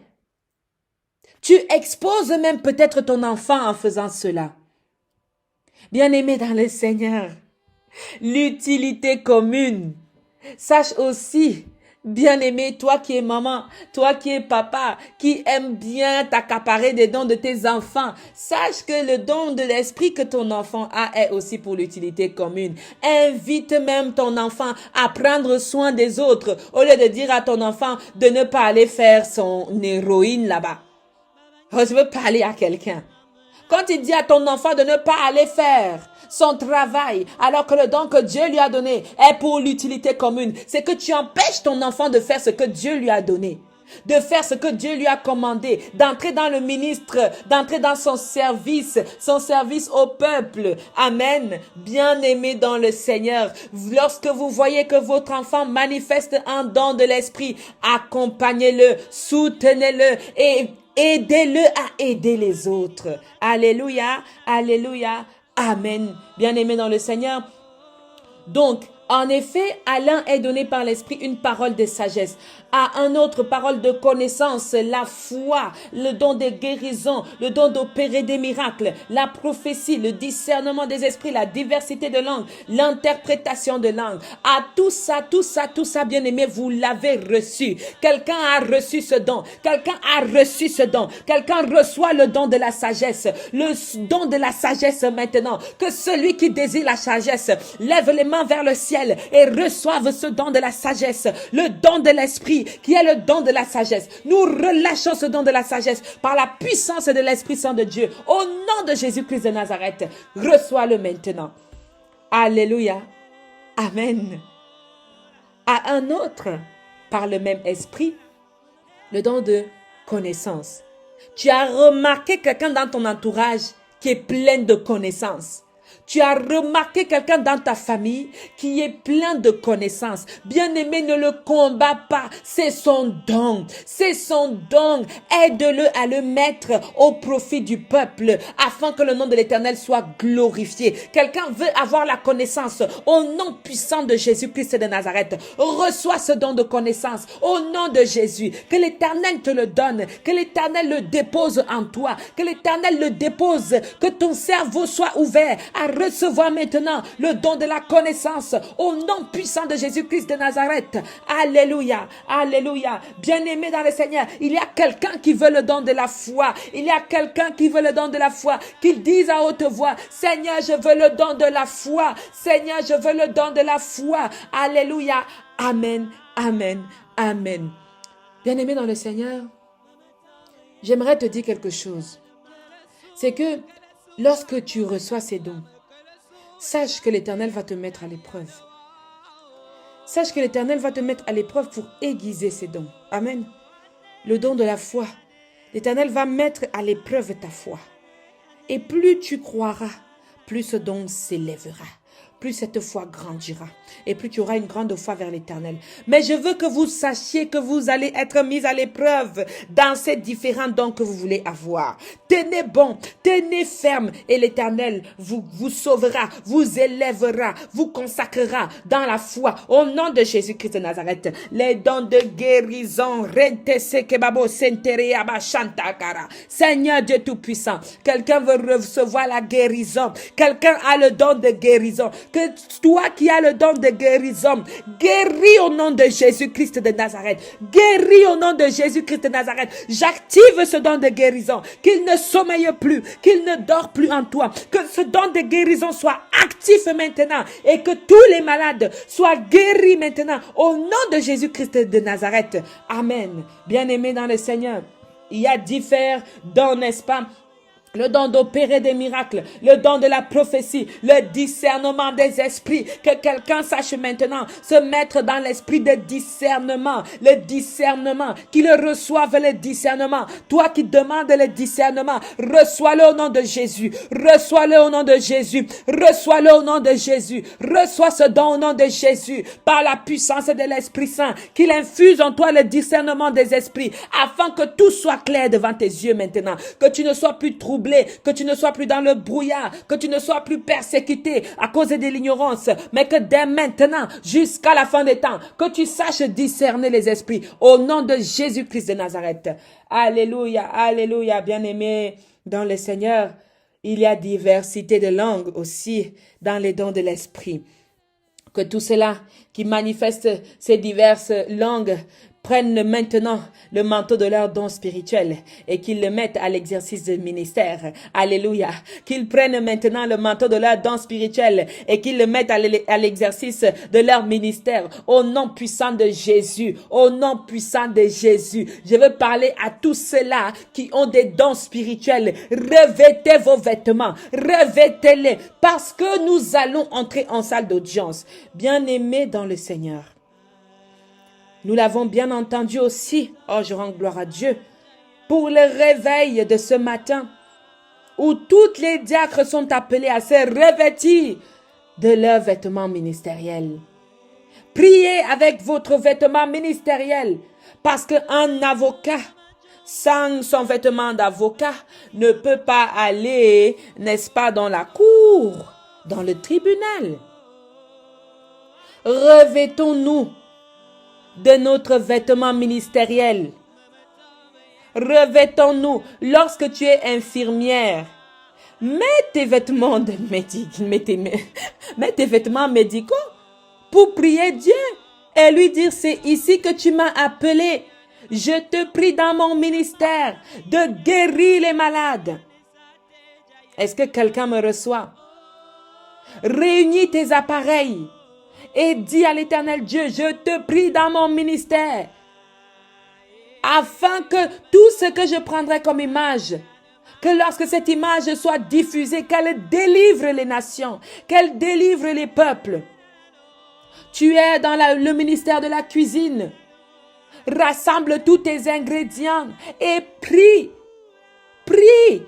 Speaker 1: Tu exposes même peut-être ton enfant en faisant cela. Bien-aimé dans le Seigneur, l'utilité commune. Sache aussi, bien-aimé, toi qui es maman, toi qui es papa, qui aime bien t'accaparer des dons de tes enfants, sache que le don de l'esprit que ton enfant a est aussi pour l'utilité commune. Invite même ton enfant à prendre soin des autres au lieu de dire à ton enfant de ne pas aller faire son héroïne là-bas. Oh, je veux parler à quelqu'un. Quand il dit à ton enfant de ne pas aller faire son travail, alors que le don que Dieu lui a donné est pour l'utilité commune, c'est que tu empêches ton enfant de faire ce que Dieu lui a donné, de faire ce que Dieu lui a commandé, d'entrer dans le ministre, d'entrer dans son service au peuple. Amen. Bien-aimé dans le Seigneur, lorsque vous voyez que votre enfant manifeste un don de l'esprit, accompagnez-le, soutenez-le et aidez-le à aider les autres. Alléluia, alléluia, amen. Bien-aimé dans le Seigneur. Donc, en effet, à l'un est donné par l'Esprit une parole de sagesse, à un autre parole de connaissance, la foi, le don de guérison, le don d'opérer des miracles, la prophétie, le discernement des esprits, la diversité de langues, l'interprétation de langues. À tout ça, bien aimé, vous l'avez reçu. Quelqu'un a reçu ce don. Quelqu'un a reçu ce don. Quelqu'un reçoit le don de la sagesse. Le don de la sagesse maintenant. Que celui qui désire la sagesse lève les mains vers le ciel et reçoivent ce don de la sagesse, le don de l'esprit qui est le don de la sagesse. Nous relâchons ce don de la sagesse par la puissance de l'Esprit Saint de Dieu. Au nom de Jésus-Christ de Nazareth, reçois-le maintenant. Alléluia. Amen. À un autre, par le même esprit, le don de connaissance. Tu as remarqué quelqu'un dans ton entourage qui est plein de connaissances. Tu as remarqué quelqu'un dans ta famille qui est plein de connaissances. Bien-aimé, ne le combat pas. C'est son don. C'est son don. Aide-le à le mettre au profit du peuple afin que le nom de l'Éternel soit glorifié. Quelqu'un veut avoir la connaissance au nom puissant de Jésus-Christ de Nazareth. Reçois ce don de connaissance au nom de Jésus. Que l'Éternel te le donne. Que l'Éternel le dépose en toi. Que l'Éternel le dépose. Que ton cerveau soit ouvert à recevoir maintenant le don de la connaissance au nom puissant de Jésus-Christ de Nazareth. Alléluia, alléluia. Bien-aimé dans le Seigneur, il y a quelqu'un qui veut le don de la foi. Il y a quelqu'un qui veut le don de la foi. Qu'il dise à haute voix, Seigneur, je veux le don de la foi. Seigneur, je veux le don de la foi. Alléluia. Amen, amen, amen. Bien-aimé dans le Seigneur, j'aimerais te dire quelque chose. C'est que lorsque tu reçois ces dons, sache que l'Éternel va te mettre à l'épreuve. Sache que l'Éternel va te mettre à l'épreuve pour aiguiser ces dons. Amen. Le don de la foi. L'Éternel va mettre à l'épreuve ta foi. Et plus tu croiras, plus ce don s'élèvera. Plus cette foi grandira et plus tu auras une grande foi vers l'Éternel. Mais je veux que vous sachiez que vous allez être mis à l'épreuve dans ces différents dons que vous voulez avoir. Tenez bon, tenez ferme et l'Éternel vous sauvera, vous élèvera, vous consacrera dans la foi au nom de Jésus-Christ de Nazareth. Les dons de guérison, Seigneur Dieu Tout-Puissant, quelqu'un veut recevoir la guérison, quelqu'un a le don de guérison.
Speaker 2: que toi qui as le don de guérison, guéris au nom de Jésus-Christ de Nazareth. Guéris au nom de Jésus-Christ de Nazareth. J'active ce don de guérison, qu'il ne sommeille plus, qu'il ne dort plus en toi, que ce don de guérison soit actif maintenant et que tous les malades soient guéris maintenant au nom de Jésus-Christ de Nazareth. Amen. Bien-aimés dans le Seigneur, il y a différents dons, n'est-ce pas? Le don d'opérer des miracles, le don de la prophétie, le discernement des esprits. Que quelqu'un sache maintenant se mettre dans l'esprit de discernement. Le discernement, qu'il reçoive le discernement. Toi qui demandes le discernement, reçois-le au nom de Jésus. Reçois-le au nom de Jésus. Reçois-le au nom de Jésus. Reçois ce don au nom de Jésus. Par la puissance de l'Esprit Saint, qu'il infuse en toi le discernement des esprits, afin que tout soit clair devant tes yeux maintenant. Que tu ne sois plus troublé, que tu ne sois plus dans le brouillard, que tu ne sois plus persécuté à cause de l'ignorance, mais que dès maintenant, jusqu'à la fin des temps, que tu saches discerner les esprits au nom de Jésus-Christ de Nazareth. Alléluia, alléluia, bien-aimés dans le Seigneur. Il y a diversité de langues aussi dans les dons de l'esprit. Que tout cela qui manifeste ces diverses langues prennent maintenant le manteau de leur don spirituel et qu'ils le mettent à l'exercice du ministère. Alléluia. Qu'ils prennent maintenant le manteau de leur don spirituel et qu'ils le mettent à l'exercice de leur ministère. Au nom puissant de Jésus. Au nom puissant de Jésus. Je veux parler à tous ceux-là qui ont des dons spirituels. Revêtez vos vêtements. Revêtez-les parce que nous allons entrer en salle d'audience. Bien-aimés dans le Seigneur. Nous l'avons bien entendu aussi, oh je rends gloire à Dieu, pour le réveil de ce matin, où toutes les diacres sont appelés à se revêtir de leurs vêtements ministériels. Priez avec votre vêtement ministériel, parce qu'un avocat, sans son vêtement d'avocat, ne peut pas aller, n'est-ce pas, dans la cour, dans le tribunal. Revêtons-nous de notre vêtement ministériel. Revêtons-nous lorsque tu es infirmière. Mets tes vêtements mets tes vêtements médicaux pour prier Dieu et lui dire c'est ici que tu m'as appelé. Je te prie dans mon ministère de guérir les malades. Est-ce que quelqu'un me reçoit? Réunis tes appareils. Et dis à l'Éternel Dieu, je te prie dans mon ministère, afin que tout ce que je prendrai comme image, que lorsque cette image soit diffusée, qu'elle délivre les nations, qu'elle délivre les peuples. Tu es dans le ministère de la cuisine. Rassemble tous tes ingrédients et prie. Prie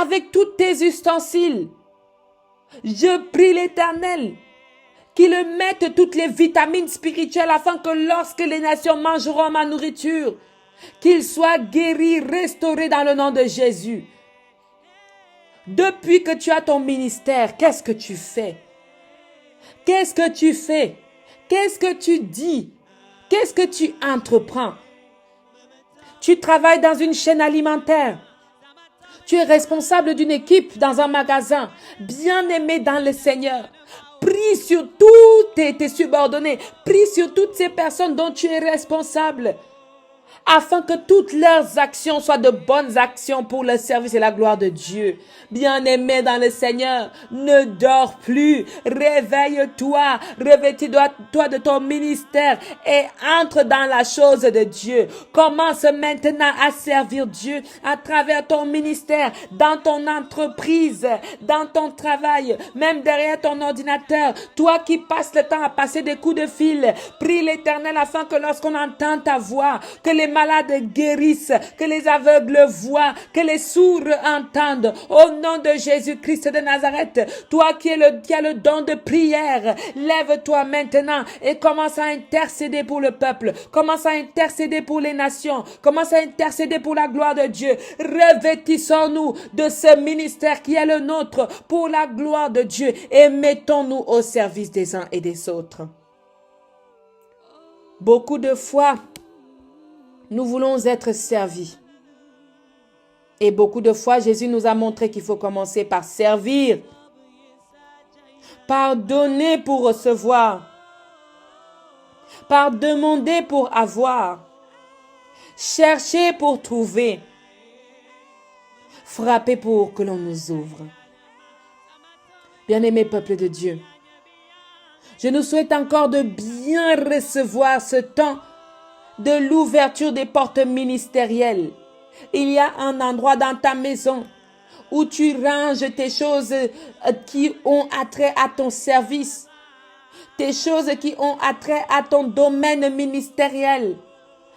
Speaker 2: avec tous tes ustensiles. Je prie l'Éternel qu'il mette toutes les vitamines spirituelles afin que lorsque les nations mangeront ma nourriture, qu'ils soient guéris, restaurés dans le nom de Jésus. Depuis que tu as ton ministère, qu'est-ce que tu fais? Qu'est-ce que tu fais? Qu'est-ce que tu dis? Qu'est-ce que tu entreprends? Tu travailles dans une chaîne alimentaire. Tu es responsable d'une équipe dans un magasin. Bien-aimé dans le Seigneur. Prie sur tous tes subordonnés. Prie sur toutes ces personnes dont tu es responsable. Afin que toutes leurs actions soient de bonnes actions pour le service et la gloire de Dieu. Bien-aimé dans le Seigneur, ne dors plus. Réveille-toi. Revêtis-toi de ton ministère et entre dans la chose de Dieu. Commence maintenant à servir Dieu à travers ton ministère, dans ton entreprise, dans ton travail, même derrière ton ordinateur. Toi qui passes le temps à passer des coups de fil, prie l'Éternel afin que lorsqu'on entend ta voix, que les malades guérissent, que les aveugles voient, que les sourds entendent. Au nom de Jésus-Christ de Nazareth, toi qui as le don de prière, lève-toi maintenant et commence à intercéder pour le peuple. Commence à intercéder pour les nations. Commence à intercéder pour la gloire de Dieu. Revêtissons-nous de ce ministère qui est le nôtre pour la gloire de Dieu et mettons-nous au service des uns et des autres. Beaucoup de fois, nous voulons être servis. Et beaucoup de fois, Jésus nous a montré qu'il faut commencer par servir. Pardonner pour recevoir. Par demander pour avoir. Chercher pour trouver. Frapper pour que l'on nous ouvre. Bien-aimé peuple de Dieu, je nous souhaite encore de bien recevoir ce temps de l'ouverture des portes ministérielles. Il y a un endroit dans ta maison où tu ranges tes choses qui ont attrait à ton service, tes choses qui ont attrait à ton domaine ministériel,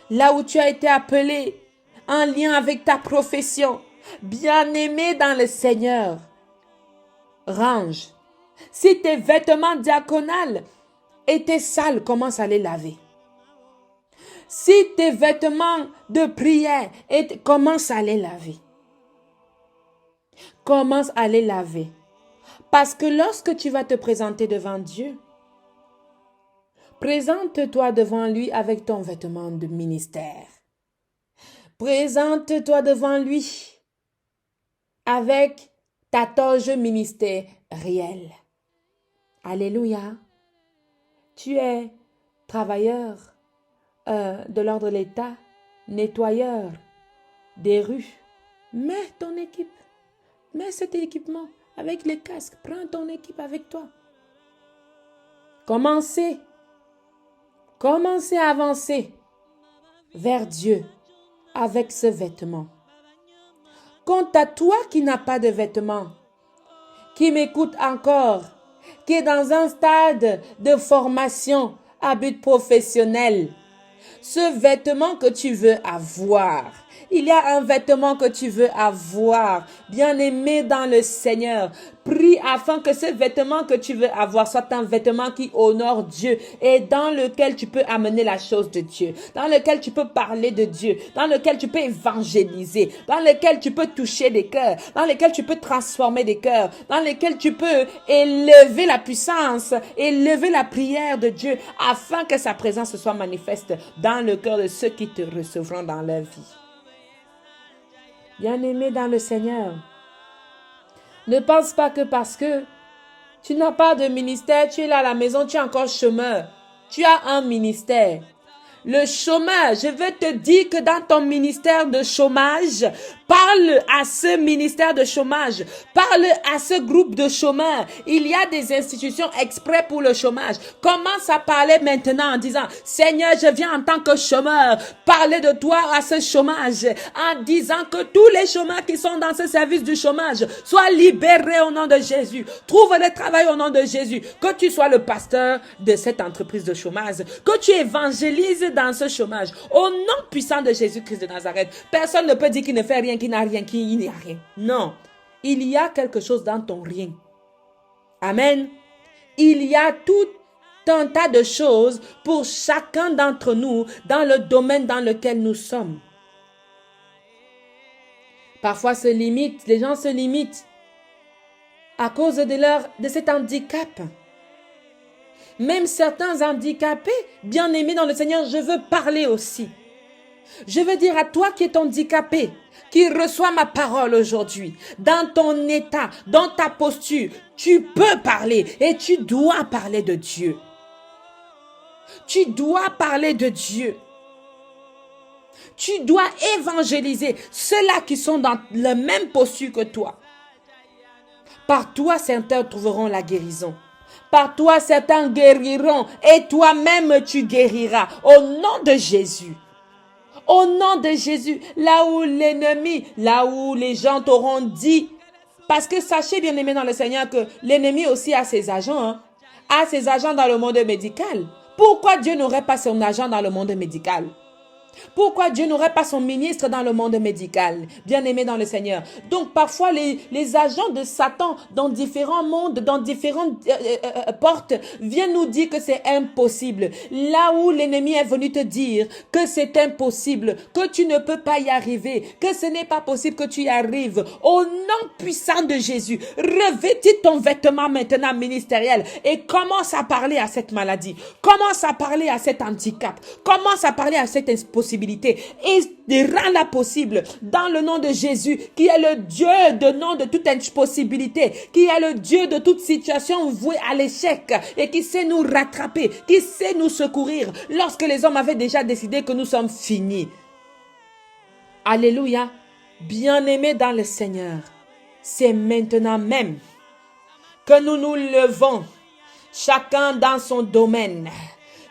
Speaker 2: là où tu as été appelé en lien avec ta profession. Bien-aimé dans le Seigneur, range. Si tes vêtements diaconales étaient sales, commence à les laver. Si tes vêtements de prière, commence à les laver. Commence à les laver. Parce que lorsque tu vas te présenter devant Dieu, présente-toi devant lui avec ton vêtement de ministère. Présente-toi devant lui avec ta toge ministérielle. Alléluia. Tu es travailleur de l'ordre de l'État, nettoyeur des rues. Mets ton équipe. Mets cet équipement avec les casques. Prends ton équipe avec toi. Commencez à avancer vers Dieu avec ce vêtement. Quant à toi qui n'as pas de vêtements, qui m'écoute encore, qui est dans un stade de formation à but professionnel, ce vêtement que tu veux avoir, il y a un vêtement que tu veux avoir, bien-aimé dans le Seigneur. Prie afin que ce vêtement que tu veux avoir soit un vêtement qui honore Dieu et dans lequel tu peux amener la chose de Dieu, dans lequel tu peux parler de Dieu, dans lequel tu peux évangéliser, dans lequel tu peux toucher des cœurs, dans lequel tu peux transformer des cœurs, dans lequel tu peux élever la puissance, élever la prière de Dieu afin que sa présence soit manifeste dans le cœur de ceux qui te recevront dans leur vie. Bien-aimé dans le Seigneur, ne pense pas que parce que tu n'as pas de ministère, tu es là à la maison, tu es encore chômeur. Tu as un ministère. Le chômage, je veux te dire que dans ton ministère de chômage, parle à ce ministère de chômage, parle à ce groupe de chômeurs. Il y a des institutions exprès pour le chômage. Commence à parler maintenant en disant, Seigneur, je viens en tant que chômeur, parler de toi à ce chômage, en disant que tous les chômeurs qui sont dans ce service du chômage soient libérés au nom de Jésus. Trouve le travail au nom de Jésus. Que tu sois le pasteur de cette entreprise de chômage, que tu évangélises dans ce chômage. Au nom puissant de Jésus-Christ de Nazareth, personne ne peut dire qu'il ne fait rien, qu'il n'a rien, qu'il n'y a rien. Non, il y a quelque chose dans ton rien. Amen. Il y a tout un tas de choses pour chacun d'entre nous dans le domaine dans lequel nous sommes. Parfois les gens se limitent à cause de cet handicap. Même certains handicapés, bien-aimés dans le Seigneur, je veux parler aussi. Je veux dire à toi qui es handicapé, qui reçoit ma parole aujourd'hui, dans ton état, dans ta posture, tu peux parler et tu dois parler de Dieu. Tu dois parler de Dieu. Tu dois évangéliser ceux-là qui sont dans la même posture que toi. Par toi, certains trouveront la guérison. Par toi, certains guériront et toi-même, tu guériras. Au nom de Jésus. Au nom de Jésus. Là où l'ennemi, là où les gens t'auront dit. Parce que sachez, bien-aimés dans le Seigneur, que l'ennemi aussi a ses agents. A ses agents dans le monde médical. Pourquoi Dieu n'aurait pas son agent dans le monde médical? Pourquoi Dieu n'aurait pas son ministre dans le monde médical, bien-aimé dans le Seigneur? Donc parfois les agents de Satan dans différents mondes, dans différentes portes, viennent nous dire que c'est impossible. Là où l'ennemi est venu te dire que c'est impossible, que tu ne peux pas y arriver, que ce n'est pas possible que tu y arrives, au nom puissant de Jésus, revêtis ton vêtement maintenant ministériel et commence à parler à cette maladie, commence à parler à cet handicap, commence à parler à cette impossibilité. impossibilité et rends-la possible dans le nom de Jésus, qui est le Dieu de nom de toute impossibilité, qui est le Dieu de toute situation vouée à l'échec et qui sait nous rattraper, qui sait nous secourir lorsque les hommes avaient déjà décidé que nous sommes finis. Alléluia. Bien-aimés dans le Seigneur, c'est maintenant même que nous nous levons, chacun dans son domaine.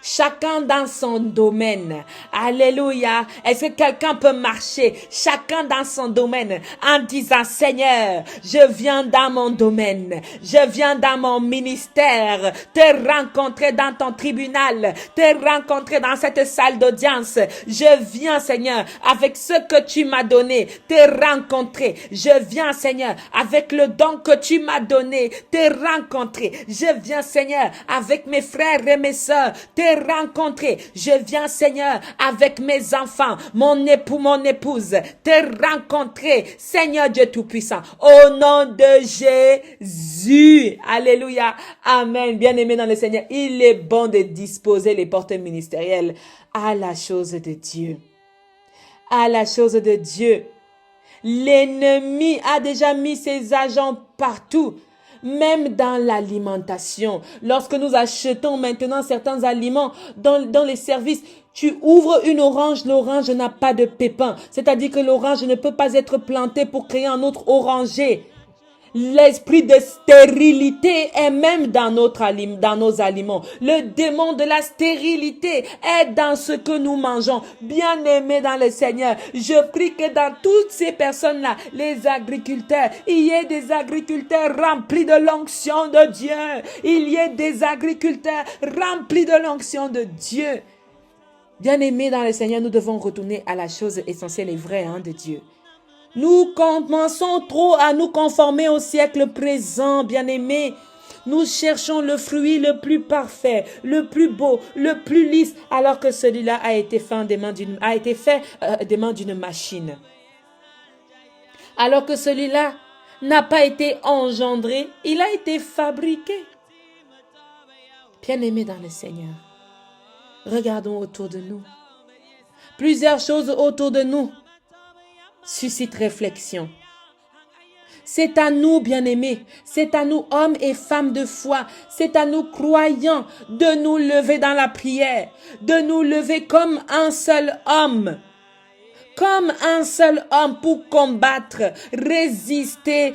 Speaker 2: Chacun dans son domaine. Alléluia. Est-ce que quelqu'un peut marcher, chacun dans son domaine, en disant, Seigneur, je viens dans mon domaine, je viens dans mon ministère, te rencontrer dans ton tribunal, te rencontrer dans cette salle d'audience. Je viens, Seigneur, avec ce que tu m'as donné, te rencontrer. Je viens, Seigneur, avec le don que tu m'as donné, te rencontrer. Je viens, Seigneur, avec mes frères et mes sœurs, te rencontrer. Je viens, Seigneur, avec mes enfants, mon époux, mon épouse, te rencontrer, Seigneur Dieu Tout-Puissant, au nom de Jésus. Alléluia. Amen. Bien-aimé dans le Seigneur, il est bon de disposer les portes ministérielles à la chose de Dieu. À la chose de Dieu. L'ennemi a déjà mis ses agents partout. Même dans l'alimentation, lorsque nous achetons maintenant certains aliments dans les services, tu ouvres une orange, l'orange n'a pas de pépins. C'est-à-dire que l'orange ne peut pas être plantée pour créer un autre oranger. L'esprit de stérilité est même dans nos aliments. Le démon de la stérilité est dans ce que nous mangeons. Bien-aimés dans le Seigneur, je prie que dans toutes ces personnes-là, les agriculteurs, il y ait des agriculteurs remplis de l'onction de Dieu. Il y ait des agriculteurs remplis de l'onction de Dieu. Bien-aimés dans le Seigneur, nous devons retourner à la chose essentielle et vraie de Dieu. Nous commençons trop à nous conformer au siècle présent, bien-aimés. Nous cherchons le fruit le plus parfait, le plus beau, le plus lisse, alors que celui-là a été fait des mains d'une machine. Alors que celui-là n'a pas été engendré, il a été fabriqué. Bien-aimés dans le Seigneur, regardons autour de nous. Plusieurs choses autour de nous suscite réflexion. C'est à nous, bien-aimés, c'est à nous, hommes et femmes de foi, c'est à nous, croyants, de nous lever dans la prière, de nous lever comme un seul homme pour combattre, résister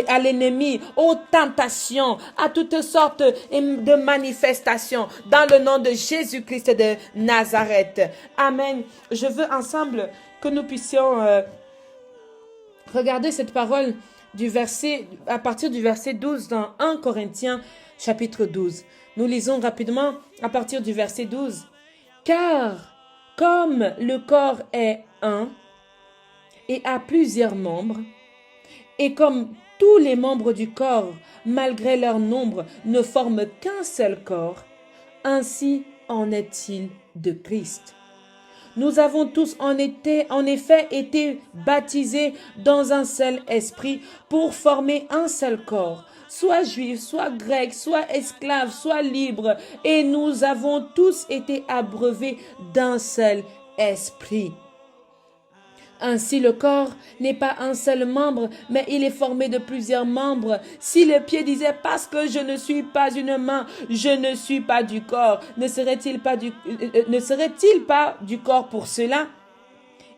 Speaker 2: à l'ennemi, aux tentations, à toutes sortes de manifestations, dans le nom de Jésus-Christ de Nazareth. Amen. Je veux ensemble que nous puissions regarder cette parole à partir du verset 12 dans 1 Corinthiens chapitre 12. Nous lisons rapidement à partir du verset 12. Car comme le corps est un et a plusieurs membres, et comme tous les membres du corps, malgré leur nombre, ne forment qu'un seul corps, ainsi en est-il de Christ. Nous avons tous en effet été baptisés dans un seul esprit pour former un seul corps, soit juif, soit grec, soit esclave, soit libre, et nous avons tous été abreuvés d'un seul esprit. Ainsi, le corps n'est pas un seul membre, mais il est formé de plusieurs membres. Si le pied disait « parce que je ne suis pas une main, je ne suis pas du corps », ne serait-il pas du corps pour cela?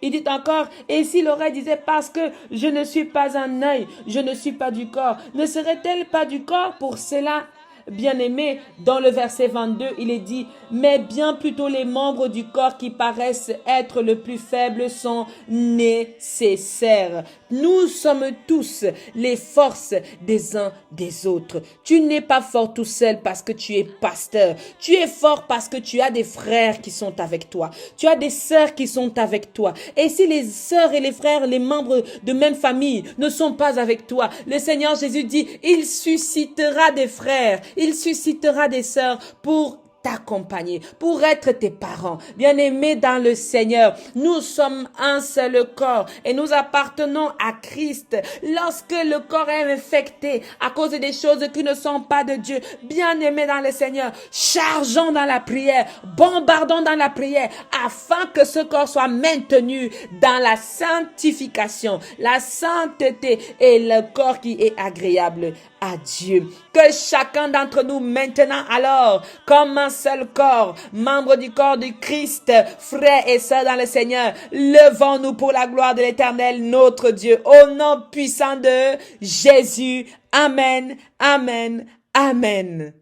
Speaker 2: Il dit encore « et si l'oreille disait « parce que je ne suis pas un œil, je ne suis pas du corps », ne serait-elle pas du corps pour cela? Bien-aimé, dans le verset 22, il est dit « mais bien plutôt les membres du corps qui paraissent être le plus faibles sont nécessaires. Nous sommes tous les forces des uns des autres. Tu n'es pas fort tout seul parce que tu es pasteur. Tu es fort parce que tu as des frères qui sont avec toi. Tu as des sœurs qui sont avec toi. Et si les sœurs et les frères, les membres de même famille ne sont pas avec toi, le Seigneur Jésus dit, il suscitera des frères, il suscitera des sœurs pour t'accompagner, pour être tes parents. Bien-aimés dans le Seigneur, nous sommes un seul corps et nous appartenons à Christ. Lorsque le corps est infecté à cause des choses qui ne sont pas de Dieu, bien-aimés dans le Seigneur, chargeons dans la prière, bombardons dans la prière afin que ce corps soit maintenu dans la sanctification, la sainteté et le corps qui est agréable à Dieu. Que chacun d'entre nous maintenant alors, comme un seul corps, membre du corps du Christ, frères et sœurs dans le Seigneur, levons-nous pour la gloire de l'Éternel, notre Dieu, au nom puissant de Jésus. Amen, amen, amen.